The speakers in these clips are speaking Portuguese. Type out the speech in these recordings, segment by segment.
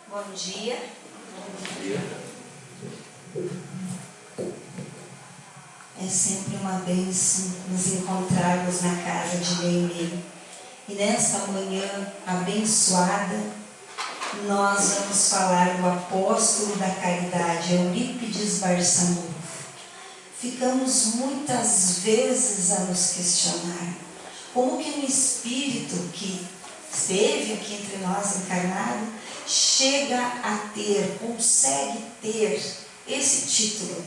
Bom dia. Bom dia. É sempre uma bênção nos encontrarmos na casa de Neemê. E nesta manhã abençoada, nós vamos falar do apóstolo da caridade, Eurípides Barçanufo. Ficamos muitas vezes a nos questionar como que um espírito que esteve aqui entre nós encarnado chega a ter, consegue ter esse título.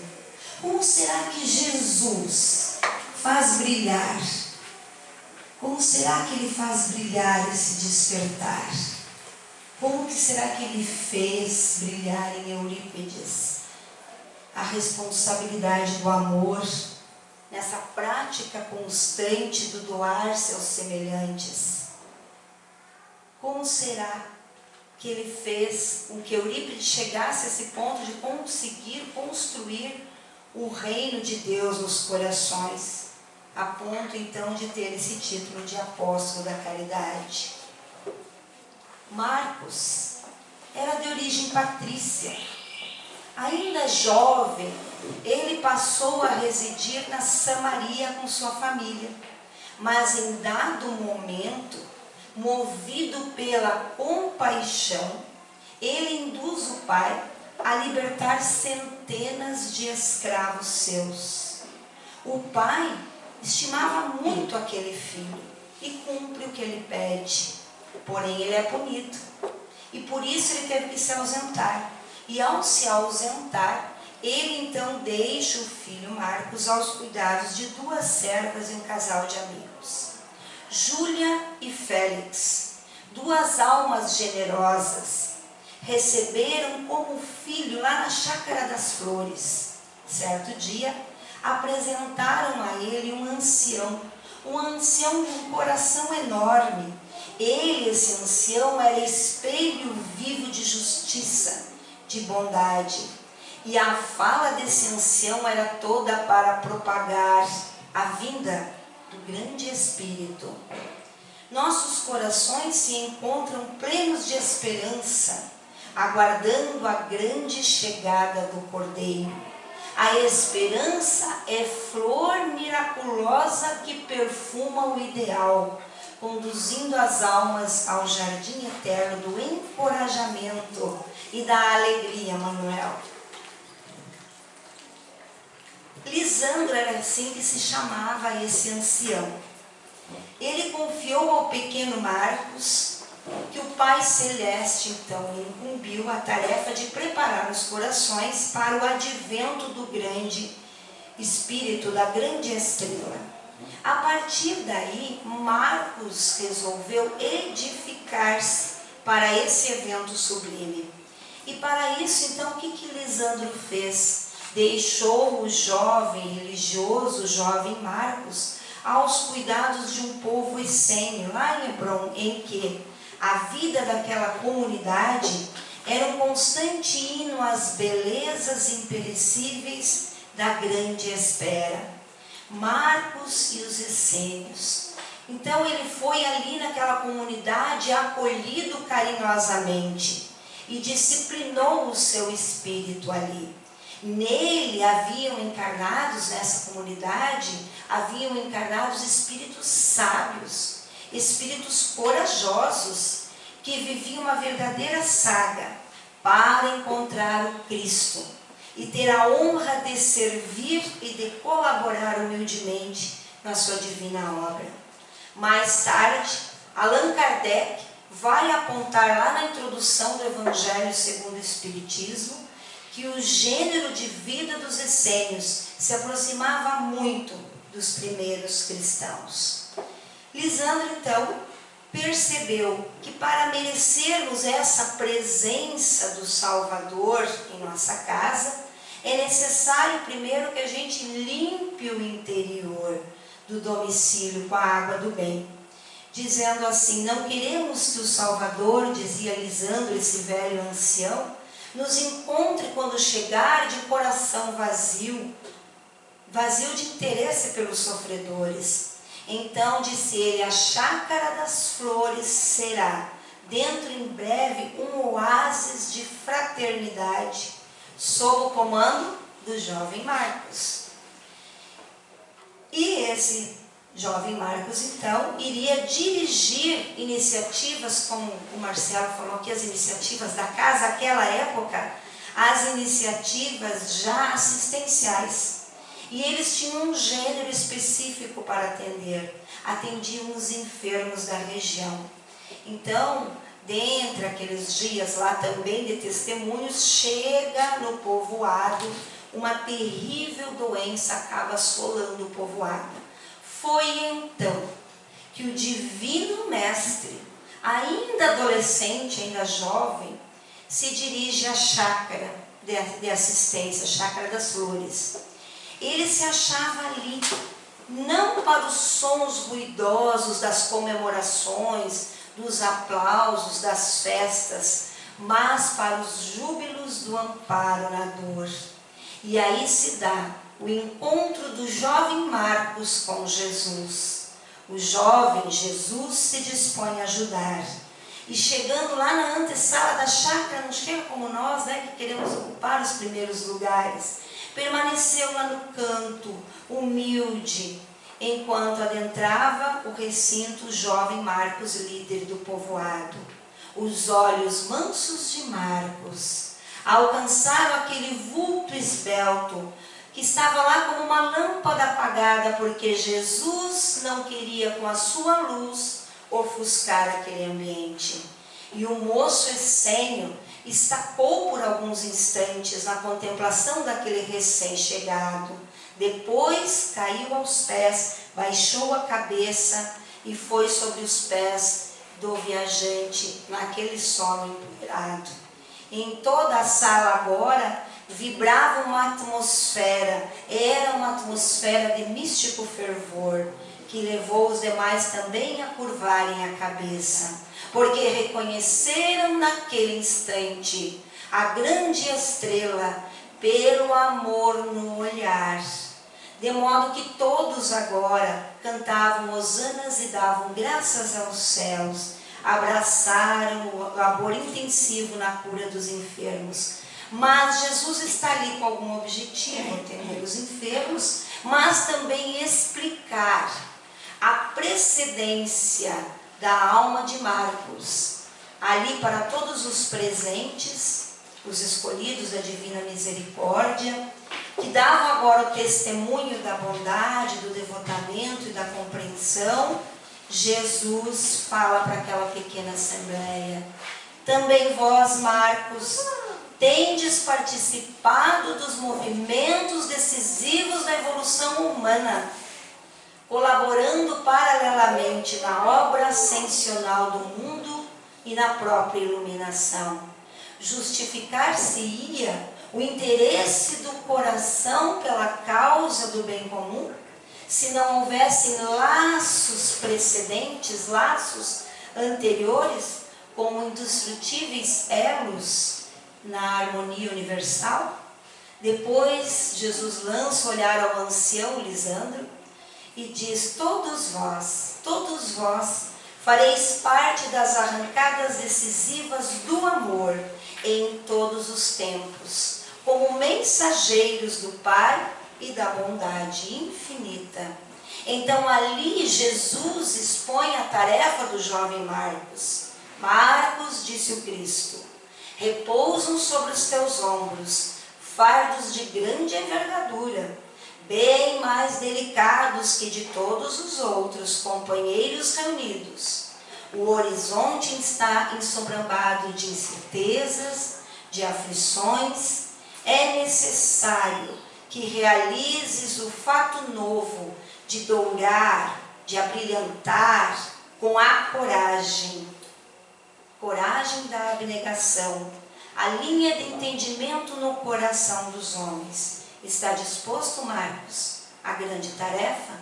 Como será que Jesus faz brilhar? Como será que ele faz brilhar esse despertar? Como que será que ele fez brilhar em Eurípides a responsabilidade do amor, nessa prática constante do doar-se aos semelhantes? Como será que ele fez com que Eurípides chegasse a esse ponto de conseguir construir o reino de Deus nos corações, a ponto então de ter esse título de apóstolo da caridade? Marcos era de origem patrícia. Ainda jovem, ele passou a residir na Samaria com sua família, mas em dado momento, movido pela compaixão, ele induz o pai a libertar centenas de escravos seus. O pai estimava muito aquele filho e cumpre o que ele pede, porém ele é punido, e por isso ele teve que se ausentar. E ao se ausentar, ele então deixa o filho Marcos aos cuidados de duas servas e um casal de amigos. Júlia e Félix, duas almas generosas, receberam como filho lá na Chácara das Flores. Certo dia, apresentaram a ele um ancião de um coração enorme. Ele, esse ancião, era espelho vivo de justiça, de bondade. E a fala desse ancião era toda para propagar a vinda do grande Espírito. Nossos corações se encontram plenos de esperança, aguardando a grande chegada do Cordeiro. A esperança é flor miraculosa que perfuma o ideal, conduzindo as almas ao jardim eterno do encorajamento e da alegria, Manuel. Lisandro era assim que se chamava esse ancião. Ele confiou ao pequeno Marcos que o Pai Celeste então lhe incumbiu a tarefa de preparar os corações para o advento do grande Espírito, da grande estrela. A partir daí, Marcos resolveu edificar-se para esse evento sublime. E para isso, então, o que Lisandro fez? Deixou o jovem religioso, o jovem Marcos, aos cuidados de um povo essênio, lá em Hebrom, em que a vida daquela comunidade era um constante hino às belezas imperecíveis da grande espera. Marcos e os essênios. Então ele foi ali naquela comunidade acolhido carinhosamente e disciplinou o seu espírito ali. Nele haviam encarnados, nessa comunidade, haviam encarnados espíritos sábios, espíritos corajosos, que viviam uma verdadeira saga para encontrar o Cristo e ter a honra de servir e de colaborar humildemente na sua divina obra. Mais tarde, Allan Kardec vai apontar lá na introdução do Evangelho segundo o Espiritismo que o gênero de vida dos essênios se aproximava muito dos primeiros cristãos. Lisandro, então, percebeu que para merecermos essa presença do Salvador em nossa casa, é necessário primeiro que a gente limpe o interior do domicílio com a água do bem. Dizendo assim, não queremos que o Salvador, dizia Lisandro, esse velho ancião, nos encontre quando chegar de coração vazio, vazio de interesse pelos sofredores. Então, disse ele, a Chácara das Flores será, dentro em breve, um oásis de fraternidade, sob o comando do jovem Marcos. E esse jovem Marcos, então, iria dirigir iniciativas, como o Marcelo falou aqui, as iniciativas da casa, naquela época, as iniciativas já assistenciais. E eles tinham um gênero específico para atender. Atendiam os enfermos da região. Então, dentre aqueles dias lá também de testemunhos, chega no povoado uma terrível doença, acaba assolando o povoado. Foi então que o divino mestre, ainda adolescente, ainda jovem, se dirige à chácara de assistência, chácara das flores. Ele se achava ali, não para os sons ruidosos das comemorações, dos aplausos, das festas, mas para os júbilos do amparo na dor. E aí se dá o encontro do jovem Marcos com Jesus. O jovem Jesus se dispõe a ajudar. E chegando lá na antessala da chácara, não chega como nós, né, que queremos ocupar os primeiros lugares. Permaneceu lá no canto, humilde, enquanto adentrava o recinto o jovem Marcos, líder do povoado. Os olhos mansos de Marcos alcançaram aquele vulto esbelto, que estava lá como uma lâmpada apagada, porque Jesus não queria com a sua luz ofuscar aquele ambiente. E o moço essênio estacou por alguns instantes na contemplação daquele recém-chegado. Depois caiu aos pés, baixou a cabeça e foi sobre os pés do viajante naquele sono empoeirado. Em toda a sala agora vibrava uma atmosfera, era uma atmosfera de místico fervor, que levou os demais também a curvarem a cabeça, porque reconheceram naquele instante a grande estrela pelo amor no olhar. De modo que todos agora cantavam hosanas e davam graças aos céus, abraçaram o labor intensivo na cura dos enfermos. Mas Jesus está ali com algum objetivo, atender os enfermos, mas também explicar a precedência da alma de Marcos, ali para todos os presentes, os escolhidos da Divina Misericórdia, que davam agora o testemunho da bondade, do devotamento e da compreensão. Jesus fala para aquela pequena assembleia: também vós, Marcos, tendes participado dos movimentos decisivos da evolução humana, colaborando paralelamente na obra ascensional do mundo e na própria iluminação. Justificar-se-ia o interesse do coração pela causa do bem comum, se não houvessem laços precedentes, laços anteriores, como indestrutíveis elos na harmonia universal? Depois Jesus lança o olhar ao ancião Lisandro e diz: todos vós fareis parte das arrancadas decisivas do amor em todos os tempos, como mensageiros do Pai e da bondade infinita. Então ali Jesus expõe a tarefa do jovem Marcos. Marcos, disse o Cristo, repousam sobre os teus ombros fardos de grande envergadura, bem mais delicados que de todos os outros companheiros reunidos. O horizonte está ensobrambado de incertezas, de aflições. É necessário que realizes o fato novo de dourar, de abrilhantar com a coragem da abnegação, a linha de entendimento no coração dos homens. Está disposto, Marcos, à grande tarefa?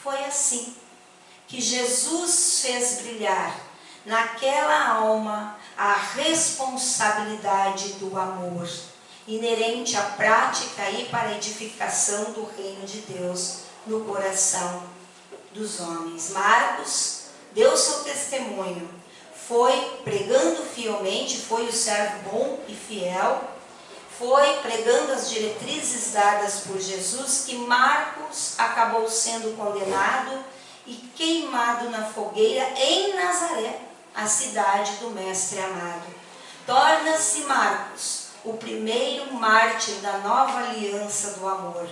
Foi assim que Jesus fez brilhar naquela alma a responsabilidade do amor, inerente à prática e para a edificação do reino de Deus no coração dos homens. Marcos deu seu testemunho, foi pregando fielmente, foi o servo bom e fiel, foi pregando as diretrizes dadas por Jesus, que Marcos acabou sendo condenado e queimado na fogueira em Nazaré, a cidade do Mestre amado. Torna-se Marcos o primeiro mártir da nova aliança do amor.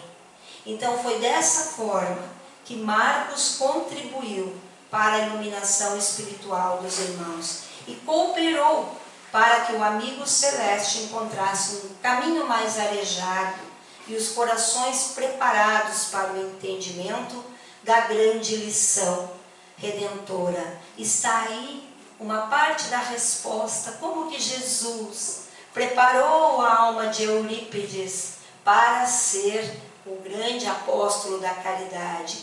Então foi dessa forma que Marcos contribuiu para a iluminação espiritual dos irmãos e cooperou para que o amigo celeste encontrasse um caminho mais arejado e os corações preparados para o entendimento da grande lição redentora. Está aí uma parte da resposta, como que Jesus preparou a alma de Eurípides para ser o grande apóstolo da caridade.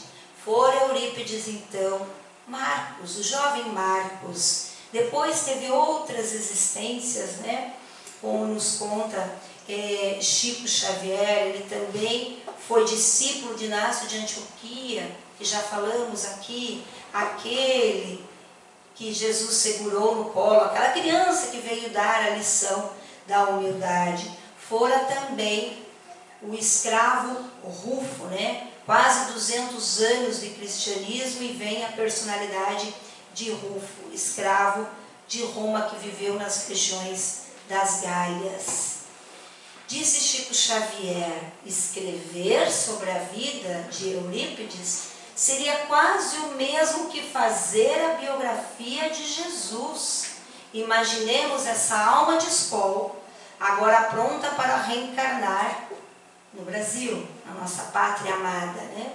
For Eurípides, então, Marcos, o jovem Marcos. Depois teve outras existências, né? Como nos conta Chico Xavier, ele também foi discípulo de Inácio de Antioquia, que já falamos aqui, aquele que Jesus segurou no colo, aquela criança que veio dar a lição da humildade. Fora também o escravo Rufo, né? Quase 200 anos de cristianismo e vem a personalidade de Rufo, escravo de Roma que viveu nas regiões das Gálias. Disse Chico Xavier, escrever sobre a vida de Eurípides seria quase o mesmo que fazer a biografia de Jesus. Imaginemos essa alma de escola, agora pronta para reencarnar no Brasil, na nossa pátria amada, né?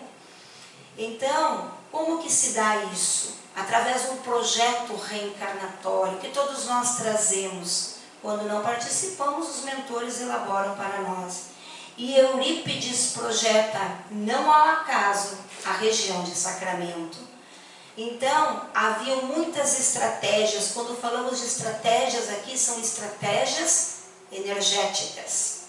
Então, como que se dá isso? Através de um projeto reencarnatório que todos nós trazemos. Quando não participamos, os mentores elaboram para nós. E Eurípides projeta, não ao acaso, a região de Sacramento. Então, haviam muitas estratégias. Quando falamos de estratégias aqui, são estratégias energéticas.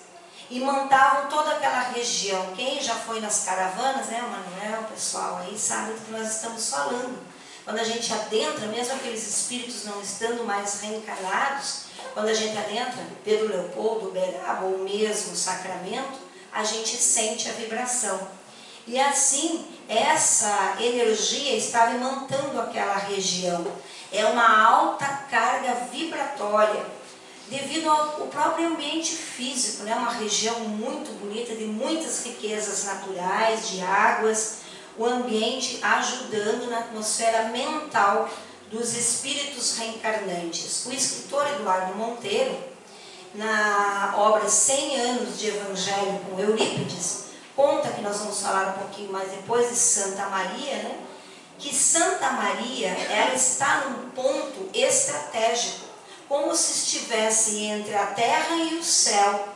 E montavam toda aquela região. Quem já foi nas caravanas, né, Manuel, o pessoal aí sabe do que nós estamos falando. Quando a gente adentra, mesmo aqueles espíritos não estando mais reencarnados, quando a gente adentra Pedro Leopoldo, Uberaba ou mesmo Sacramento, a gente sente a vibração. E assim, essa energia estava imantando aquela região. É uma alta carga vibratória, devido ao próprio ambiente físico, né? Uma região muito bonita, de muitas riquezas naturais, de águas, o ambiente ajudando na atmosfera mental dos espíritos reencarnantes. O escritor Eduardo Monteiro, na obra 100 anos de Evangelho com Eurípides, conta, que nós vamos falar um pouquinho mais depois, de Santa Maria, né? Que Santa Maria, ela está num ponto estratégico, como se estivesse entre a terra e o céu.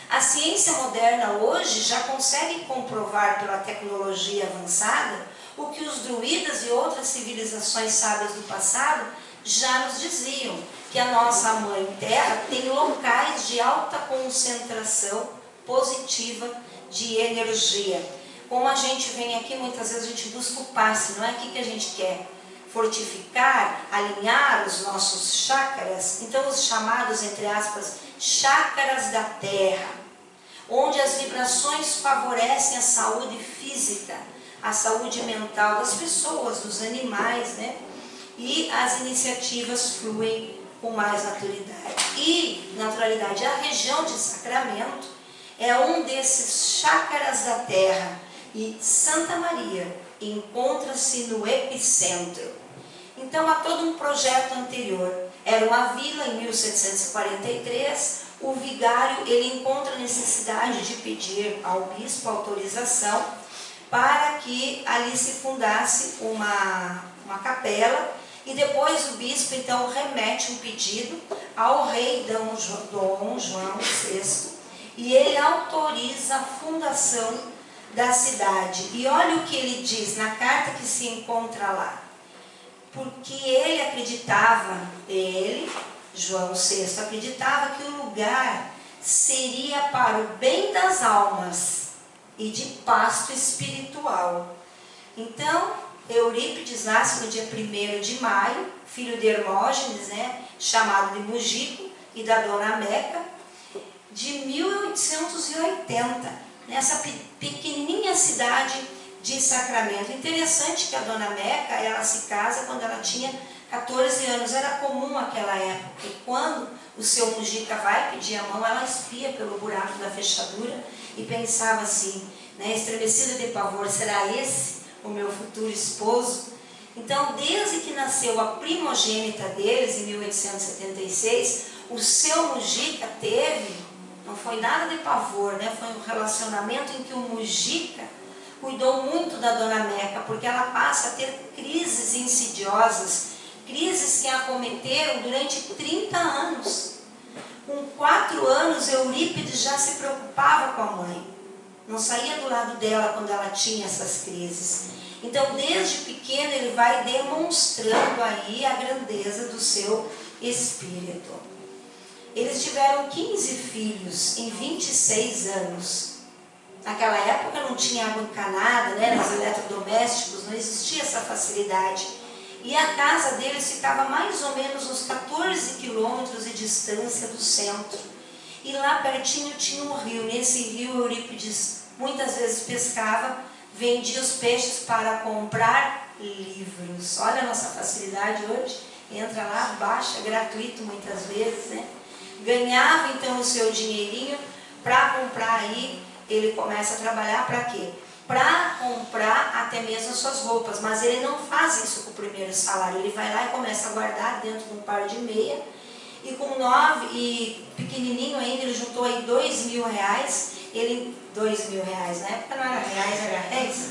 A ciência moderna hoje já consegue comprovar pela tecnologia avançada o que os druidas e outras civilizações sábias do passado já nos diziam, que a nossa Mãe Terra tem locais de alta concentração positiva de energia. Como a gente vem aqui, muitas vezes a gente busca o passe, não é? O que a gente quer? Fortificar, alinhar os nossos chakras, então os chamados, entre aspas, chakras da terra, onde as vibrações favorecem a saúde física, a saúde mental das pessoas, dos animais, né? E as iniciativas fluem com mais naturalidade. A região de Sacramento é um desses chakras da terra e Santa Maria encontra-se no epicentro. Então há todo um projeto anterior. Era uma vila em 1743, o vigário ele encontra a necessidade de pedir ao bispo autorização para que ali se fundasse uma capela, e depois o bispo então remete um pedido ao rei Dom João VI, e ele autoriza a fundação da cidade. E olha o que ele diz na carta que se encontra lá. Porque ele acreditava, João VI, acreditava que o lugar seria para o bem das almas e de pasto espiritual. Então, Eurípides nasce no dia 1º de maio, filho de Hermógenes, né, chamado de Mugico, e da dona Meca, de 1880, nessa pequenininha cidade de Sacramento. Interessante que a dona Meca, ela se casa quando ela tinha 14 anos. Era comum naquela época, e quando o seu Mujica vai pedir a mão, ela espia pelo buraco da fechadura e pensava assim, né, estremecida de pavor, será esse o meu futuro esposo? Então, desde que nasceu a primogênita deles, em 1876, o seu Mujica teve, não foi nada de pavor, né? Foi um relacionamento em que o Mujica cuidou muito da dona Meca, porque ela passa a ter crises insidiosas, crises que a acometeram durante 30 anos. Com 4 anos, Eurípides já se preocupava com a mãe. Não saía do lado dela quando ela tinha essas crises. Então, desde pequeno, ele vai demonstrando aí a grandeza do seu espírito. Eles tiveram 15 filhos em 26 anos. Naquela época não tinha água encanada, né, nos eletrodomésticos, não existia essa facilidade. E a casa deles ficava mais ou menos uns 14 quilômetros de distância do centro. E lá pertinho tinha um rio. Nesse rio, Eurípides muitas vezes pescava, vendia os peixes para comprar livros. Olha a nossa facilidade hoje. Entra lá, baixa, gratuito muitas vezes, né? Ganhava então o seu dinheirinho para comprar aí. Ele começa a trabalhar para quê? Para comprar até mesmo as suas roupas. Mas ele não faz isso com o primeiro salário. Ele vai lá e começa a guardar dentro de um par de meia. E com 9, e pequenininho ainda, ele juntou aí 2.000 reais. Ele, 2.000 reais, na época não era reais, era réis.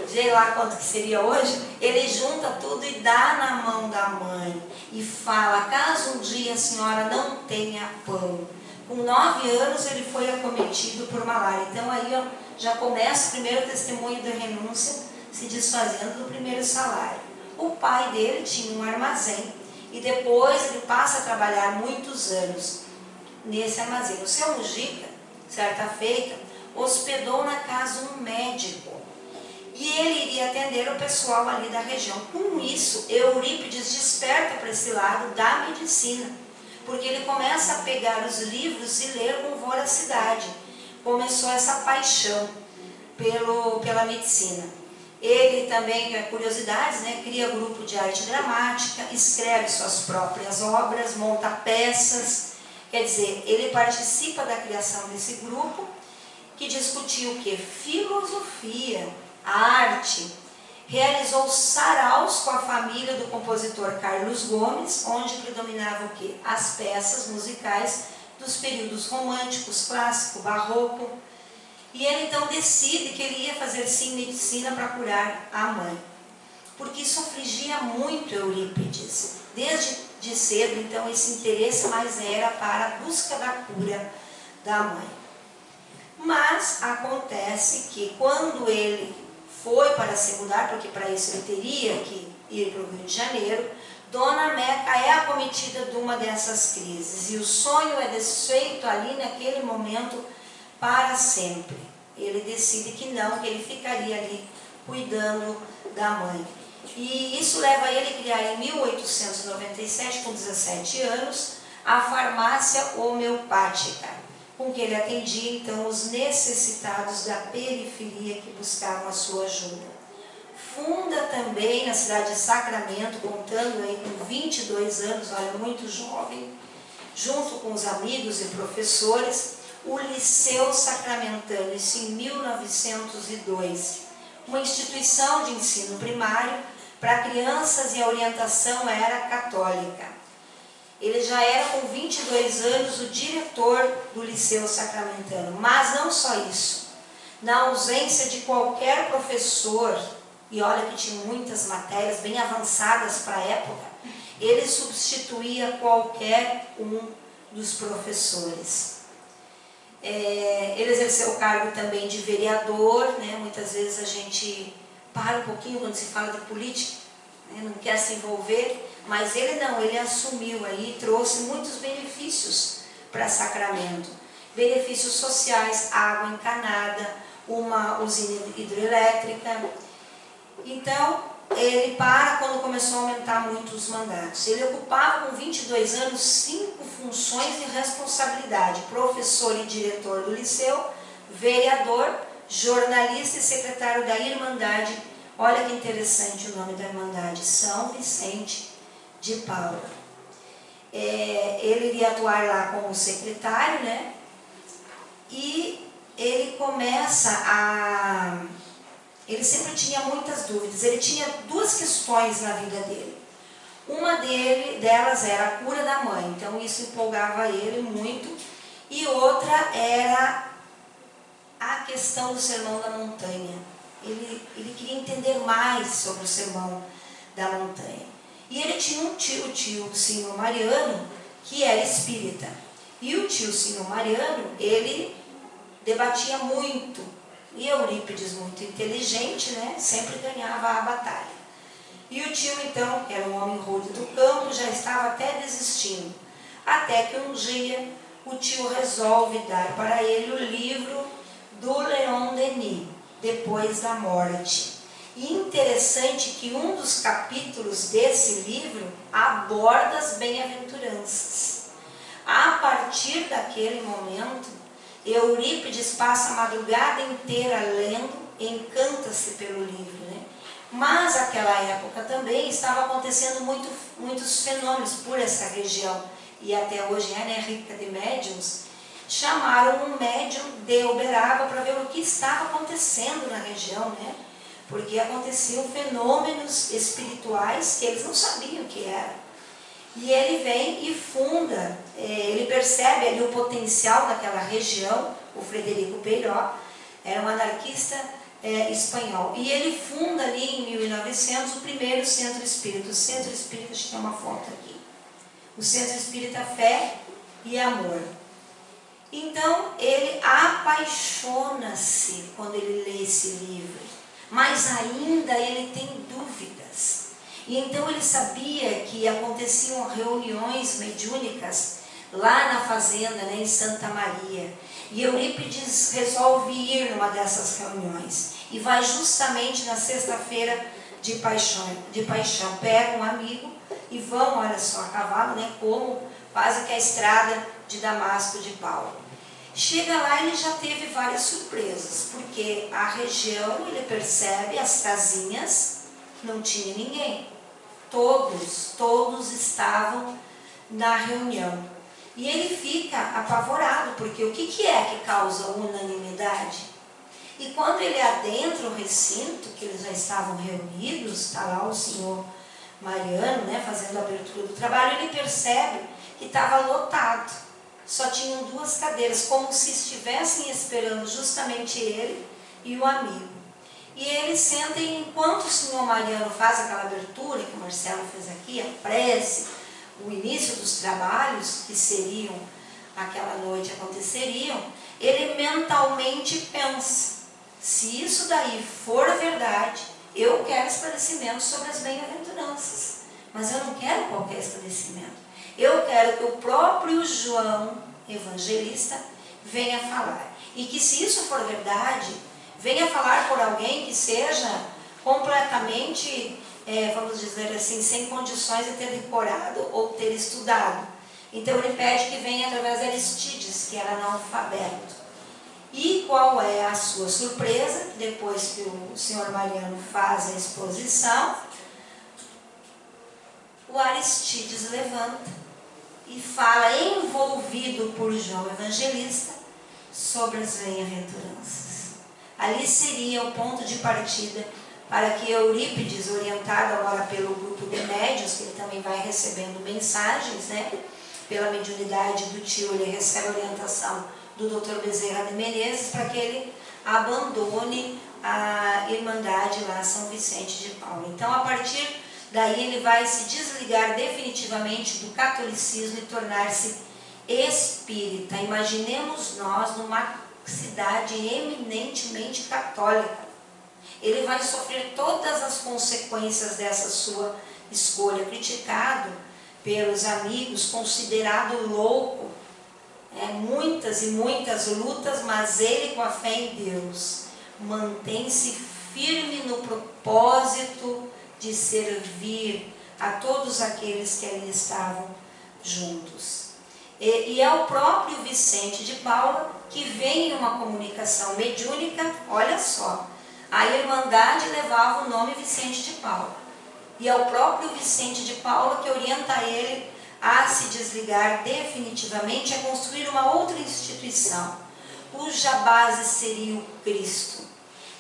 Sei lá quanto que seria hoje. Ele junta tudo e dá na mão da mãe. E fala, caso um dia a senhora não tenha pão. Com 9 anos ele foi acometido por malária. Então aí ó, já começa o primeiro testemunho da renúncia, se desfazendo do primeiro salário. O pai dele tinha um armazém e depois ele passa a trabalhar muitos anos nesse armazém. O seu Mujica, certa feita, hospedou na casa um médico e ele iria atender o pessoal ali da região. Com isso, Eurípides desperta para esse lado da medicina, porque ele começa a pegar os livros e ler com voracidade. Começou essa paixão pela medicina. Ele também, curiosidades, né, cria grupo de arte dramática, escreve suas próprias obras, monta peças. Quer dizer, ele participa da criação desse grupo que discutia o quê? Filosofia, arte. Realizou saraus com a família do compositor Carlos Gomes, onde predominava o quê? As peças musicais dos períodos românticos, clássico, barroco. E ele então decide que ele ia fazer sim medicina para curar a mãe. Porque isso afligia muito Eurípides. Desde cedo, então, esse interesse mais era para a busca da cura da mãe. Mas acontece que quando ele foi para se mudar, porque para isso ele teria que ir para o Rio de Janeiro, Dona Meca é acometida de uma dessas crises. E o sonho é desfeito ali naquele momento para sempre. Ele decide que não, que ele ficaria ali cuidando da mãe. E isso leva ele a criar em 1897, com 17 anos, a farmácia homeopática, com que ele atendia então os necessitados da periferia que buscavam a sua ajuda. Funda também na cidade de Sacramento, contando aí com 22 anos, olha, muito jovem, junto com os amigos e professores, o Liceu Sacramentano, isso em 1902, uma instituição de ensino primário para crianças e a orientação era católica. Ele já era com 22 anos o diretor do Liceu Sacramentano, mas não só isso, na ausência de qualquer professor, e olha que tinha muitas matérias bem avançadas para a época, ele substituía qualquer um dos professores. Ele exerceu o cargo também de vereador, né? Muitas vezes a gente para um pouquinho quando se fala de política, né? Não quer se envolver, mas ele não, ele assumiu aí, trouxe muitos benefícios para Sacramento. Benefícios sociais, água encanada, uma usina hidrelétrica. Então, ele para quando começou a aumentar muito os mandatos. Ele ocupava com 22 anos 5 funções de responsabilidade: professor e diretor do liceu, vereador, jornalista e secretário da Irmandade. Olha que interessante o nome da Irmandade: São Vicente de Paula. Ele iria atuar lá como secretário, né? E ele começa a... Ele sempre tinha muitas dúvidas. Ele tinha 2 questões na vida dele. Uma delas era a cura da mãe, então isso empolgava ele muito. E outra era a questão do Sermão da Montanha. Ele queria entender mais sobre o Sermão da Montanha. E ele tinha um tio, o tio Senhor Mariano, que era espírita. E o tio Senhor Mariano, ele debatia muito. E Eurípides, muito inteligente, né, sempre ganhava a batalha. E o tio, então, que era um homem rude do campo, já estava até desistindo. Até que um dia o tio resolve dar para ele o livro do Leon Denis, Depois da Morte. E interessante que um dos capítulos desse livro aborda as bem-aventuranças. A partir daquele momento, Eurípides passa a madrugada inteira lendo, encanta-se pelo livro, né? Mas naquela época também estava acontecendo muitos fenômenos por essa região, e até hoje é, né, rica de médiums. Chamaram um médium de Uberaba para ver o que estava acontecendo na região, né? Porque aconteciam fenômenos espirituais que eles não sabiam o que era. E ele vem e funda, ele percebe ali o potencial daquela região. O Frederico Peiró era um anarquista espanhol. E ele funda ali em 1900 o primeiro centro espírita. O centro espírita, acho que tem uma foto aqui. O Centro Espírita Fé e Amor. Então, ele apaixona-se quando ele lê esse livro. Mas ainda ele tem dúvidas. E então ele sabia que aconteciam reuniões mediúnicas lá na fazenda, né, em Santa Maria. E Eurípides resolve ir numa dessas reuniões. E vai justamente na sexta-feira de paixão. Pega um amigo e vão, olha só, a cavalo, né, como quase que a estrada de Damasco de Paulo. Chega lá e ele já teve várias surpresas, porque a região, ele percebe, as casinhas, não tinha ninguém. Todos estavam na reunião. E ele fica apavorado, porque o que é que causa unanimidade? E quando ele adentra o recinto, que eles já estavam reunidos, está lá o senhor Mariano, né, fazendo a abertura do trabalho, ele percebe que estava lotado. Só tinham 2 cadeiras, como se estivessem esperando justamente ele e o amigo. E eles sentem, enquanto o senhor Mariano faz aquela abertura, que o Marcelo fez aqui, a prece, o início dos trabalhos que seriam, aquela noite aconteceriam, ele mentalmente pensa: se isso daí for verdade, eu quero esclarecimento sobre as bem-aventuranças. Mas eu não quero qualquer esclarecimento. Eu quero que o próprio João Evangelista venha falar. E que, se isso for verdade, venha falar por alguém que seja completamente, vamos dizer assim, sem condições de ter decorado ou ter estudado. Então ele pede que venha através de Aristides, que era analfabeto. E qual é a sua surpresa? Depois que o senhor Mariano faz a exposição, o Aristides levanta e fala, envolvido por João Evangelista, sobre as bem-aventuranças. Ali seria o ponto de partida para que Eurípides, orientado agora pelo grupo de médiuns, que ele também vai recebendo mensagens, né? Pela mediunidade do tio, ele recebe a orientação do Dr. Bezerra de Menezes para que ele abandone a Irmandade lá, São Vicente de Paulo. Então, a partir daí, ele vai se desligar definitivamente do catolicismo e tornar-se espírita. Imaginemos nós numa cidade eminentemente católica. Ele vai sofrer todas as consequências dessa sua escolha, criticado pelos amigos, considerado louco, muitas e muitas lutas, mas ele, com a fé em Deus, mantém-se firme no propósito de servir a todos aqueles que ali estavam juntos. E é o próprio Vicente de Paula que vem em uma comunicação mediúnica, olha só, a Irmandade levava o nome Vicente de Paula. E é o próprio Vicente de Paula que orienta ele a se desligar definitivamente, a construir uma outra instituição, cuja base seria o Cristo.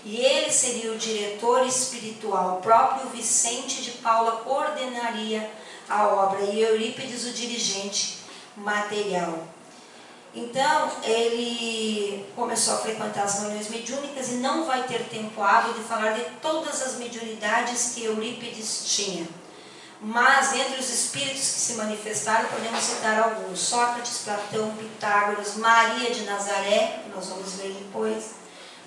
E ele seria o diretor espiritual. O próprio Vicente de Paula coordenaria a obra e Eurípides o dirigente material. Então, ele começou a frequentar as reuniões mediúnicas e não vai ter tempo hábil de falar de todas as mediunidades que Eurípides tinha. Mas, entre os espíritos que se manifestaram, podemos citar alguns: Sócrates, Platão, Pitágoras, Maria de Nazaré, que nós vamos ver depois,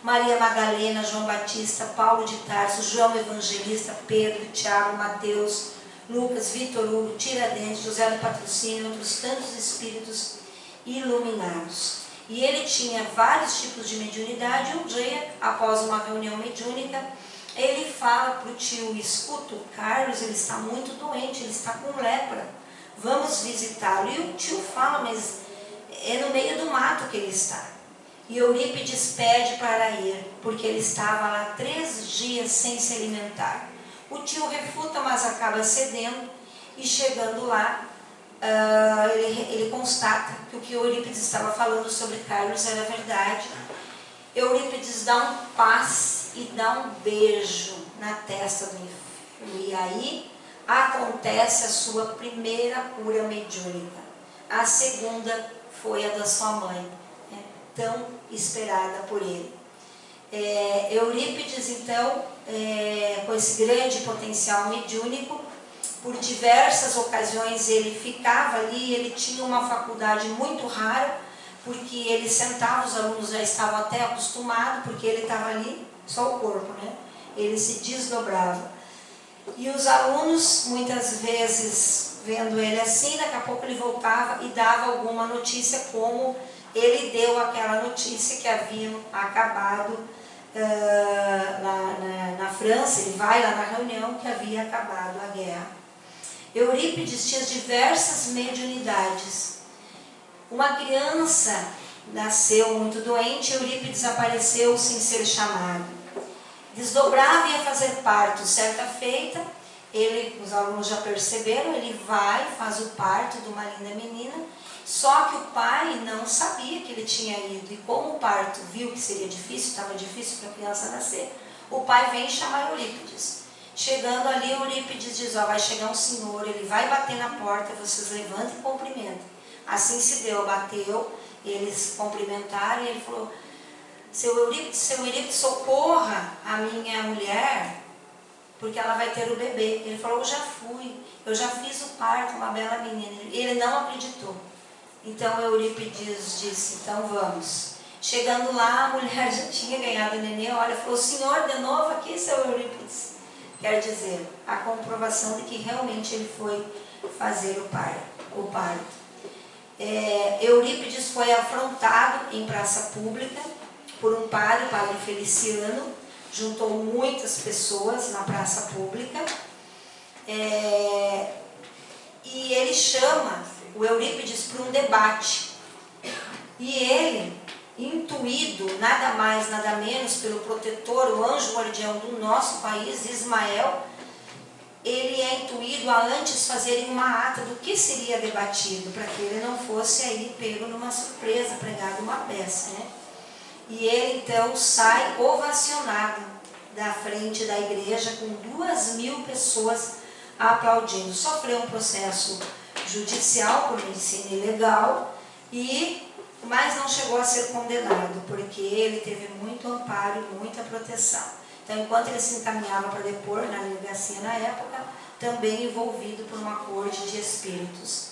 Maria Madalena, João Batista, Paulo de Tarso, João Evangelista, Pedro, Tiago, Mateus, Lucas, Vitor Hugo, Tiradentes, José do Patrocínio, outros tantos espíritos iluminados. E ele tinha vários tipos de mediunidade. Um dia, após uma reunião mediúnica, ele fala para o tio: escuta, o Carlos, ele está muito doente, ele está com lepra, vamos visitá-lo. E o tio fala: mas é no meio do mato que ele está. E Eurípides pede para ir, porque ele estava lá 3 dias sem se alimentar. O tio refuta, mas acaba cedendo, e chegando lá, ele constata que o que Eurípides estava falando sobre Carlos era verdade. Eurípides dá um passe e dá um beijo na testa do enfermo. E aí acontece a sua primeira cura mediúnica. A segunda foi a da sua mãe, tão esperada por ele. Eurípides, então, com esse grande potencial mediúnico, por diversas ocasiões ele ficava ali. Ele tinha uma faculdade muito rara, porque ele sentava, os alunos já estavam até acostumados, porque ele estava ali, só o corpo, né? Ele se desdobrava. E os alunos, muitas vezes, vendo ele assim, daqui a pouco ele voltava e dava alguma notícia, como ele deu aquela notícia que haviam acabado na França. Ele vai lá na reunião que havia acabado a guerra. Eurípides tinha diversas mediunidades. Uma criança nasceu muito doente, Eurípides apareceu sem ser chamado. Desdobrava e ia fazer parto. Certa feita, os alunos já perceberam, ele vai, faz o parto de uma linda menina, só que o pai não sabia que ele tinha ido. E como o parto viu que seria difícil, estava difícil para a criança nascer, o pai vem chamar Eurípides. Chegando ali, Eurípides diz: vai chegar um senhor, ele vai bater na porta, vocês levantam e cumprimentam. Assim se deu, bateu, eles cumprimentaram e ele falou: seu Eurípides, socorra a minha mulher, porque ela vai ter o bebê. Ele falou: eu já fui, eu já fiz o parto, uma bela menina. Ele não acreditou. Então Eurípides disse: então vamos. Chegando lá, a mulher já tinha ganhado o neném. Olha, falou: senhor, de novo aqui, seu Eurípides. Quer dizer, a comprovação de que realmente ele foi fazer o parto. Eurípides foi afrontado em praça pública por um padre, o padre Feliciano, juntou muitas pessoas na praça pública, e ele chama o Eurípides para um debate. E ele, intuído nada mais, nada menos pelo protetor, o anjo guardião do nosso país, Ismael, ele é intuído a antes fazerem uma ata do que seria debatido, para que ele não fosse aí pego numa surpresa, pregado uma peça, né? E ele então sai ovacionado da frente da igreja, com 2.000 pessoas aplaudindo. Sofreu um processo judicial por medicina ilegal, mas não chegou a ser condenado, porque ele teve muito amparo e muita proteção. Então, enquanto ele se encaminhava para depor na delegacia na época, também envolvido por uma corte de espíritos.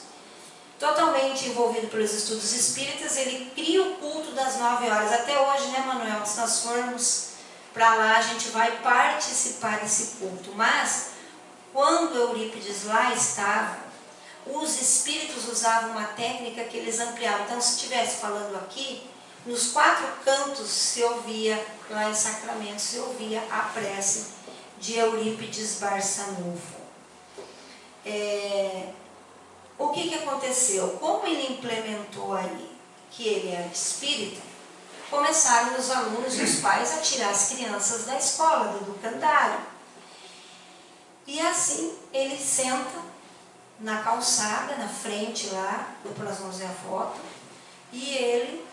Totalmente envolvido pelos estudos espíritas, ele cria o culto das 9 horas. Até hoje, né, Manuel? Se nós formos para lá, a gente vai participar desse culto. Mas, quando Eurípides lá estava, os espíritos usavam uma técnica que eles ampliavam. Então, se estivesse falando aqui, nos 4 cantos se ouvia, lá em Sacramento, se ouvia a prece de Eurípides Barçanufo. O que aconteceu? Como ele implementou ali que ele era espírita, começaram os alunos e os pais a tirar as crianças da escola, do educandário. E assim ele senta na calçada, na frente lá, depois nós vamos ver a foto, e ele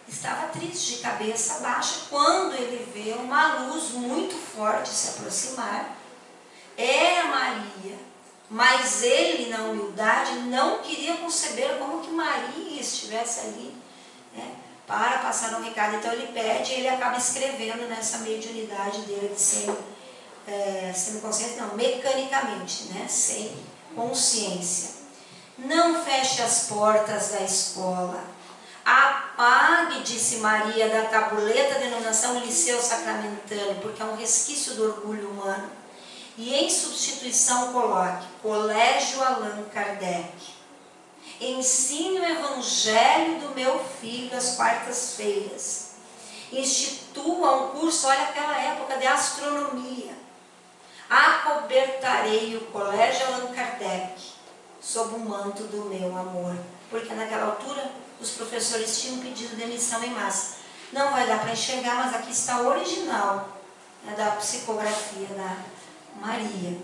estava triste, de cabeça baixa, quando ele vê uma luz muito forte se aproximar. É a Maria, mas ele, na humildade, não queria conceber como que Maria estivesse ali, né, para passar um recado. Então ele pede e ele acaba escrevendo nessa mediunidade dele de semiconsciente, não, mecanicamente, né, sem consciência. Não feche as portas da escola. Apague, disse Maria, da tabuleta a denominação Liceu Sacramentano, porque é um resquício do orgulho humano. E em substituição coloque Colégio Allan Kardec. Ensine o Evangelho do meu filho às quartas-feiras. Institua um curso, olha aquela época, de astronomia. Acobertarei o Colégio Allan Kardec sob o manto do meu amor. Porque naquela altura os professores tinham pedido demissão em massa. Não vai dar para enxergar, mas aqui está o original, né, da psicografia da Maria.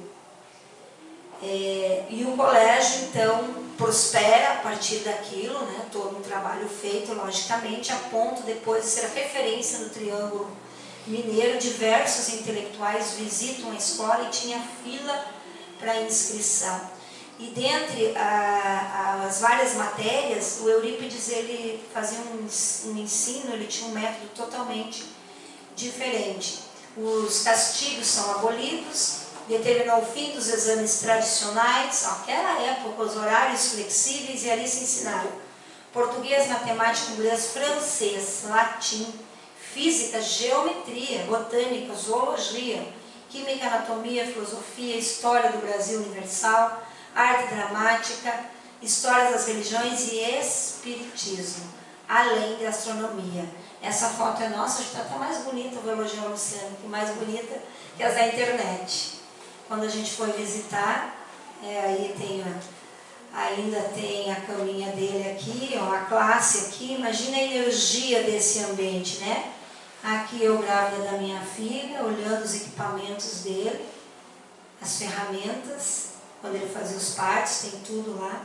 E o colégio, então, prospera a partir daquilo, né, todo um trabalho feito, logicamente, a ponto depois de ser referência no Triângulo Mineiro. Diversos intelectuais visitam a escola e tinha fila para inscrição. E dentre as várias matérias, o Eurípides ele fazia um ensino, ele tinha um método totalmente diferente. Os castigos são abolidos, determinou o fim dos exames tradicionais, naquela época os horários flexíveis, e ali se ensinaram português, matemática, inglês, francês, latim, física, geometria, botânica, zoologia, química, anatomia, filosofia, história do Brasil universal, arte dramática, história das religiões e espiritismo, além de astronomia. Essa foto é nossa, acho que está até mais bonita, vou elogiar a Luciana, que mais bonita que as da internet. Quando a gente foi visitar, aí ainda tem a caminha dele aqui, ó, a classe aqui, imagina a energia desse ambiente, né? Aqui eu grávida da minha filha, olhando os equipamentos dele, as ferramentas, quando ele fazia os partos, tem tudo lá.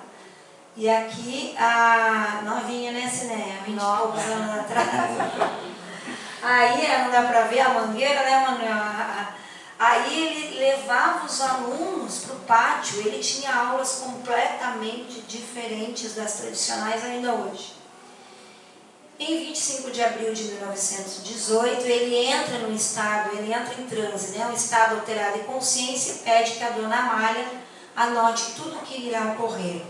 E aqui a novinha, né, Ciné? 20 e poucos anos atrás. Aí não dá para ver a mangueira, né, Manuel? Aí ele levava os alunos para o pátio, ele tinha aulas completamente diferentes das tradicionais ainda hoje. Em 25 de abril de 1918, ele entra num estado, ele entra em transe, né, um estado alterado de consciência, e pede que a dona Amália anote tudo o que irá ocorrer.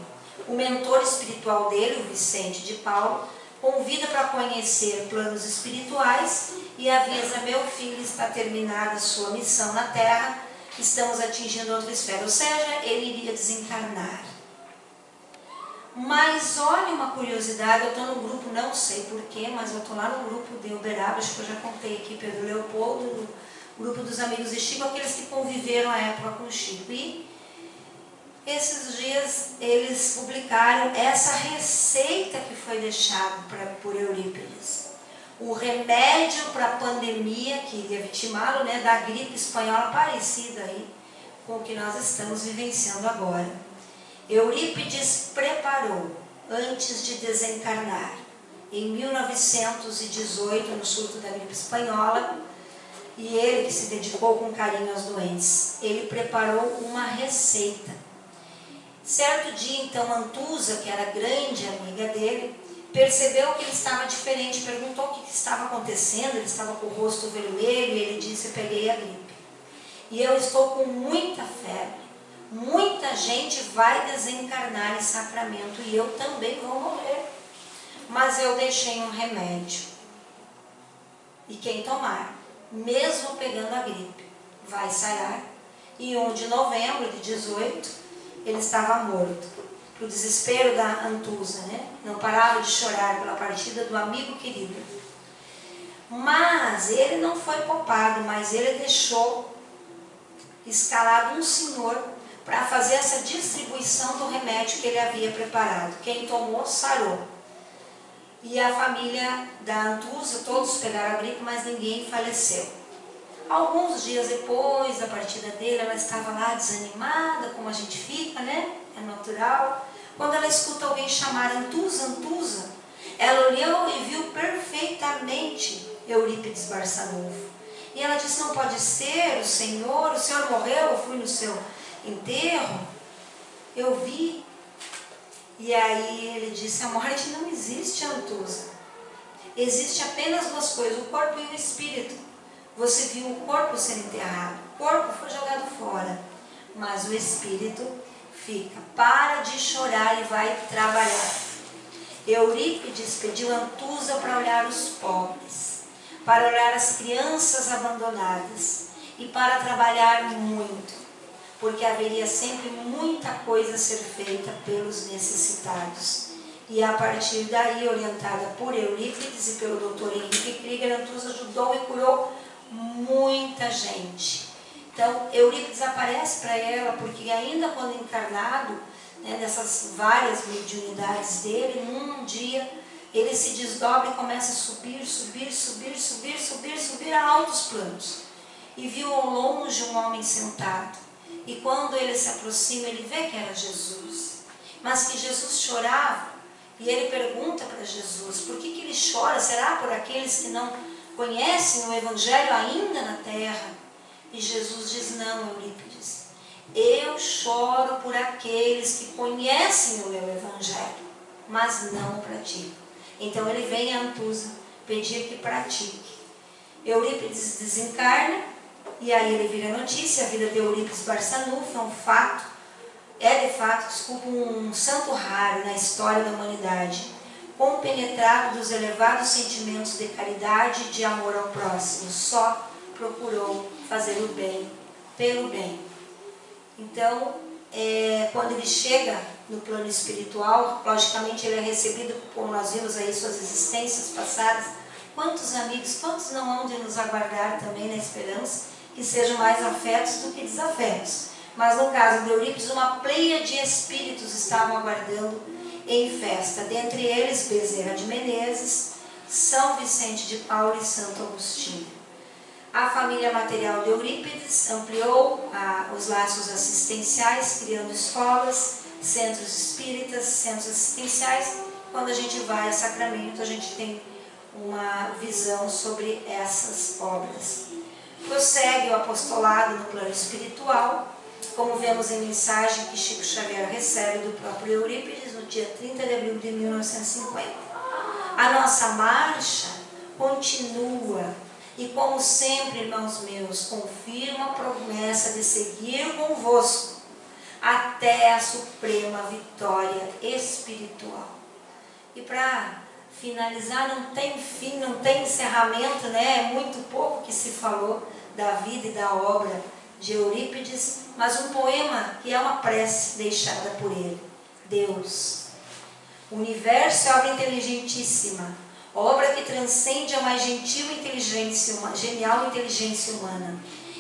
O mentor espiritual dele, o Vicente de Paulo, convida para conhecer planos espirituais e avisa: meu filho está terminada a sua missão na Terra, estamos atingindo outra esfera. Ou seja, ele iria desencarnar. Mas olha uma curiosidade, eu estou no grupo, não sei porquê, mas eu estou lá no grupo de Uberaba, acho que eu já contei aqui, Pedro Leopoldo, o grupo dos amigos de Chico, aqueles que conviveram à época com Chico. E esses dias eles publicaram essa receita que foi deixada por Eurípides. O remédio para a pandemia que iria vitimá-lo, né, da gripe espanhola, parecida aí com o que nós estamos vivenciando agora. Eurípides preparou, antes de desencarnar, em 1918, no surto da gripe espanhola, e ele que se dedicou com carinho aos doentes, ele preparou uma receita. Certo dia, então, Antusa, que era grande amiga dele, percebeu que ele estava diferente, perguntou o que estava acontecendo, ele estava com o rosto vermelho, e ele disse: peguei a gripe. E eu estou com muita febre, muita gente vai desencarnar em Sacramento, e eu também vou morrer. Mas eu deixei um remédio, e quem tomar, mesmo pegando a gripe, vai sarar. E 1 de novembro de 18, ele estava morto. Para o desespero da Antusa, né? Não parava de chorar pela partida do amigo querido. Mas ele não foi poupado, mas ele deixou escalado um senhor para fazer essa distribuição do remédio que ele havia preparado. Quem tomou, sarou. E a família da Antusa, todos pegaram a gripe, mas ninguém faleceu. Alguns dias depois da partida dele, ela estava lá desanimada, como a gente fica, né? É natural. Quando ela escuta alguém chamar Antusa, Antusa, ela olhou e viu perfeitamente Eurípides Barçanufo. E ela disse, não pode ser, o senhor morreu, eu fui no seu enterro, eu vi. E aí ele disse, a morte não existe, Antusa. Existe apenas duas coisas, o corpo e o espírito. Você viu o corpo ser enterrado, o corpo foi jogado fora, mas o espírito fica. Para de chorar e vai trabalhar. Eurípides pediu Antusa para olhar os pobres, para olhar as crianças abandonadas e para trabalhar muito, porque haveria sempre muita coisa a ser feita pelos necessitados. E a partir daí, orientada por Eurípides e pelo Dr. Henrique Krieger, Antusa ajudou e curou muita gente. Então, Eurípides aparece para ela, porque ainda quando encarnado, né, nessas várias mediunidades dele, num dia, ele se desdobra e começa a subir a altos planos. E viu ao longe um homem sentado. E quando ele se aproxima, ele vê que era Jesus. Mas que Jesus chorava. E ele pergunta para Jesus, por que ele chora? Será por aqueles que não conhecem o Evangelho ainda na terra? E Jesus diz, não, Eurípides, eu choro por aqueles que conhecem o meu Evangelho, mas não o praticam. Então ele vem a Antusa pedir que pratique. Eurípides desencarna, e aí ele vira notícia, a vida de Eurípides Barçanufo é de fato, um santo raro na história da humanidade, compenetrado dos elevados sentimentos de caridade e de amor ao próximo, só procurou fazer o bem pelo bem. Então, quando ele chega no plano espiritual, logicamente ele é recebido, como nós vimos aí suas existências passadas. Quantos amigos, quantos não hão de nos aguardar também na esperança que sejam mais afetos do que desafetos. Mas no caso de Eurípides, uma pleia de espíritos estavam aguardando em festa. Dentre eles, Bezerra de Menezes, São Vicente de Paulo e Santo Agostinho. A família material de Eurípides ampliou os laços assistenciais, criando escolas, centros espíritas, centros assistenciais. Quando a gente vai a Sacramento, a gente tem uma visão sobre essas obras. Prossegue o apostolado no plano espiritual, como vemos em mensagem que Chico Xavier recebe do próprio Eurípides no dia 30 de abril de 1950. A nossa marcha continua e, como sempre, irmãos meus, confirmo a promessa de seguir convosco até a suprema vitória espiritual. E para finalizar, não tem fim, não tem encerramento, né? É muito pouco que se falou da vida e da obra de Eurípides, mas um poema que é uma prece deixada por ele. Deus, o universo é obra inteligentíssima, obra que transcende a mais genial inteligência humana.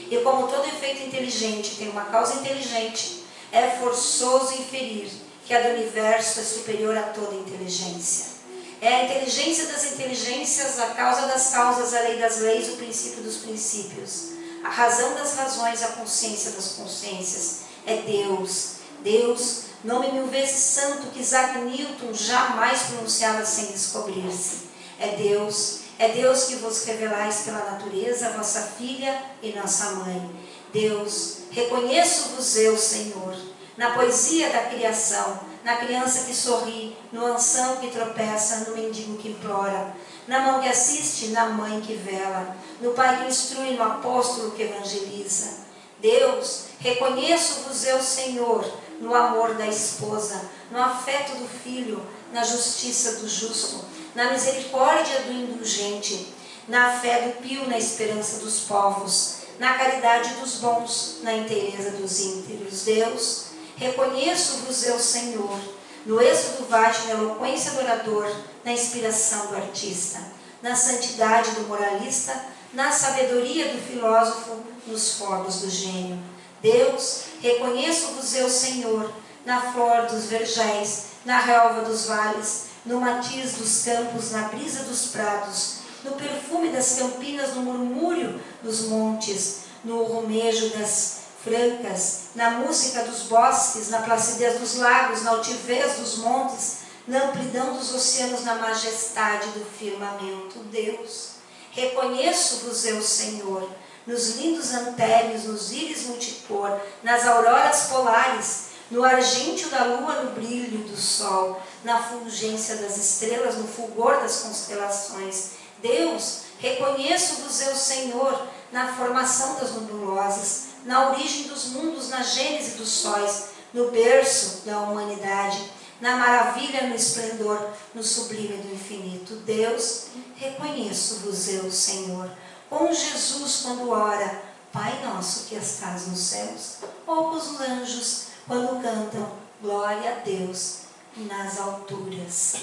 E como todo efeito inteligente tem uma causa inteligente, é forçoso inferir que a do universo é superior a toda inteligência. É a inteligência das inteligências, a causa das causas, a lei das leis, o princípio dos princípios. A razão das razões, a consciência das consciências. É Deus. Deus, nome 1000 vezes santo que Isaac Newton jamais pronunciava sem descobrir-se. É Deus que vos revelais pela natureza, vossa filha e nossa mãe. Deus, reconheço-vos eu, Senhor, na poesia da criação, na criança que sorri, no ancião que tropeça, no mendigo que implora, na mão que assiste, na mãe que vela, no pai que instrui, no apóstolo que evangeliza. Deus, reconheço-vos eu, Senhor, no amor da esposa, no afeto do filho, na justiça do justo, na misericórdia do indulgente, na fé do pio, na esperança dos povos, na caridade dos bons, na inteireza dos íntegros. Deus, reconheço-vos eu, Senhor, no êxodo vate, na eloquência do orador, na inspiração do artista, na santidade do moralista, na sabedoria do filósofo, nos fogos do gênio, Deus, reconheço-vos eu, Senhor, na flor dos vergéis, na relva dos vales, no matiz dos campos, na brisa dos prados, no perfume das campinas, no murmúrio dos montes, no rumejo das francas, na música dos bosques, na placidez dos lagos, na altivez dos montes, na amplidão dos oceanos, na majestade do firmamento. Deus, reconheço-vos eu, Senhor, nos lindos antérios, nos íris multicor, nas auroras polares, no argêntio da lua, no brilho do sol, na fulgência das estrelas, no fulgor das constelações. Deus, reconheço-vos eu, Senhor, na formação das nebulosas, na origem dos mundos, na gênese dos sóis, no berço da humanidade, na maravilha, no esplendor, no sublime do infinito. Deus, reconheço-vos eu, Senhor, com Jesus quando ora, Pai nosso que estás nos céus, ou com os anjos quando cantam glória a Deus nas alturas.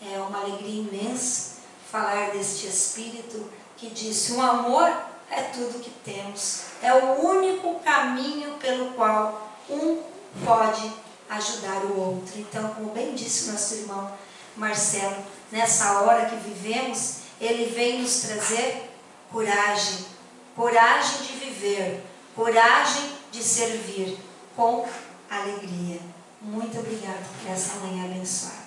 É uma alegria imensa falar deste Espírito que disse: o amor é tudo que temos, é o único caminho pelo qual um pode ajudar o outro. Então, como bem disse nosso irmão Marcelo, nessa hora que vivemos, ele vem nos trazer coragem, coragem de viver, coragem de servir com alegria. Muito obrigada por essa manhã abençoada.